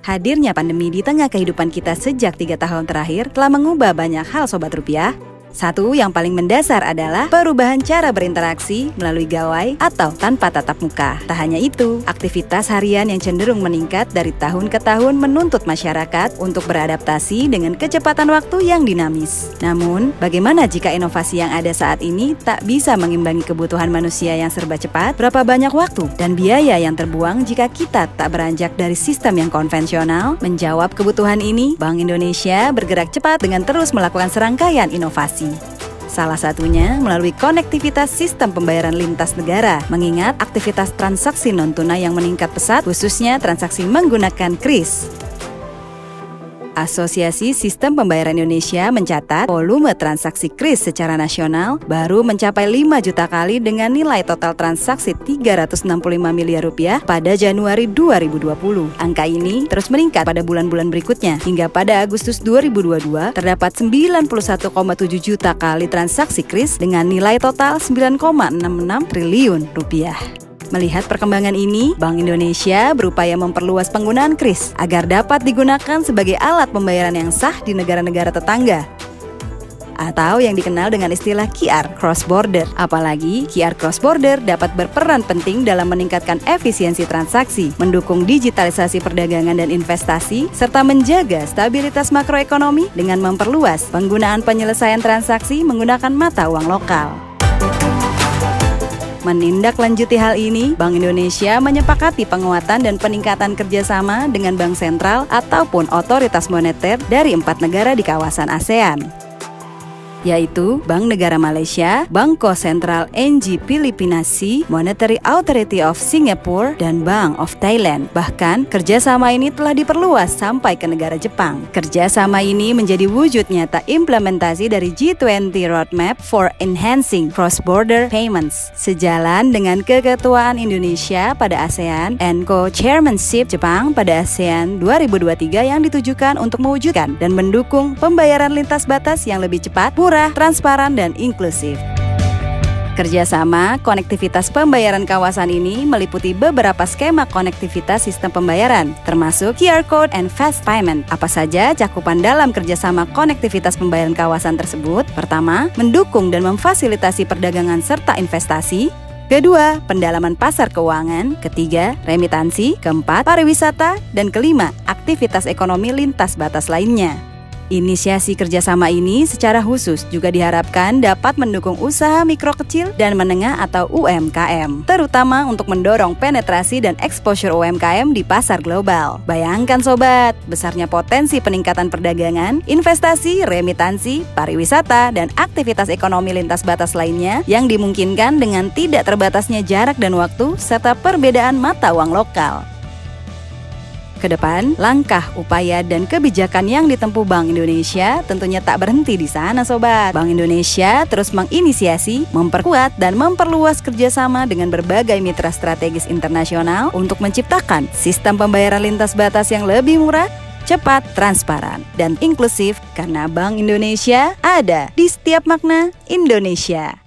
Hadirnya pandemi di tengah kehidupan kita sejak 3 tahun terakhir telah mengubah banyak hal Sobat Rupiah. Satu yang paling mendasar adalah perubahan cara berinteraksi melalui gawai atau tanpa tatap muka. Tak hanya itu, aktivitas harian yang cenderung meningkat dari tahun ke tahun menuntut masyarakat untuk beradaptasi dengan kecepatan waktu yang dinamis. Namun, bagaimana jika inovasi yang ada saat ini tak bisa mengimbangi kebutuhan manusia yang serba cepat? Berapa banyak waktu dan biaya yang terbuang jika kita tak beranjak dari sistem yang konvensional? Menjawab kebutuhan ini, Bank Indonesia bergerak cepat dengan terus melakukan serangkaian inovasi. Salah satunya melalui konektivitas sistem pembayaran lintas negara, mengingat aktivitas transaksi non-tunai yang meningkat pesat, khususnya transaksi menggunakan kris. Asosiasi Sistem Pembayaran Indonesia mencatat volume transaksi kris secara nasional baru mencapai 5 juta kali dengan nilai total transaksi 365 miliar rupiah pada Januari 2020. Angka ini terus meningkat pada bulan-bulan berikutnya, hingga pada Agustus 2022 terdapat 91,7 juta kali transaksi kris dengan nilai total 9,66 triliun rupiah. Melihat perkembangan ini, Bank Indonesia berupaya memperluas penggunaan kris agar dapat digunakan sebagai alat pembayaran yang sah di negara-negara tetangga, atau yang dikenal dengan istilah QR cross border. Apalagi QR cross border dapat berperan penting dalam meningkatkan efisiensi transaksi, mendukung digitalisasi perdagangan dan investasi, serta menjaga stabilitas makroekonomi dengan memperluas penggunaan penyelesaian transaksi menggunakan mata uang lokal. Menindaklanjuti hal ini, Bank Indonesia menyepakati penguatan dan peningkatan kerjasama dengan bank sentral ataupun otoritas moneter dari 4 negara di kawasan ASEAN, yaitu Bank Negara Malaysia, Bangko Sentral NG Filipina Sea, Monetary Authority of Singapore, dan Bank of Thailand. Bahkan, kerjasama ini telah diperluas sampai ke negara Jepang. Kerjasama ini menjadi wujud nyata implementasi dari G20 Roadmap for Enhancing Cross-Border Payments. Sejalan dengan keketuaan Indonesia pada ASEAN and Co-Chairmanship Jepang pada ASEAN 2023 yang ditujukan untuk mewujudkan dan mendukung pembayaran lintas batas yang lebih cepat, murah, transparan, dan inklusif. Kerjasama konektivitas pembayaran kawasan ini meliputi beberapa skema konektivitas sistem pembayaran, termasuk QR Code and Fast Payment. Apa saja cakupan dalam kerjasama konektivitas pembayaran kawasan tersebut? Pertama, mendukung dan memfasilitasi perdagangan serta investasi. Kedua, pendalaman pasar keuangan. Ketiga, remitansi. Keempat, pariwisata. Dan kelima, aktivitas ekonomi lintas batas lainnya. Inisiasi kerjasama ini secara khusus juga diharapkan dapat mendukung usaha mikro kecil dan menengah atau UMKM, terutama untuk mendorong penetrasi dan exposure UMKM di pasar global. Bayangkan Sobat, besarnya potensi peningkatan perdagangan, investasi, remitansi, pariwisata, dan aktivitas ekonomi lintas batas lainnya yang dimungkinkan dengan tidak terbatasnya jarak dan waktu serta perbedaan mata uang lokal. Kedepan, langkah, upaya, dan kebijakan yang ditempuh Bank Indonesia tentunya tak berhenti di sana Sobat. Bank Indonesia terus menginisiasi, memperkuat, dan memperluas kerjasama dengan berbagai mitra strategis internasional untuk menciptakan sistem pembayaran lintas batas yang lebih murah, cepat, transparan, dan inklusif karena Bank Indonesia ada di setiap makna Indonesia.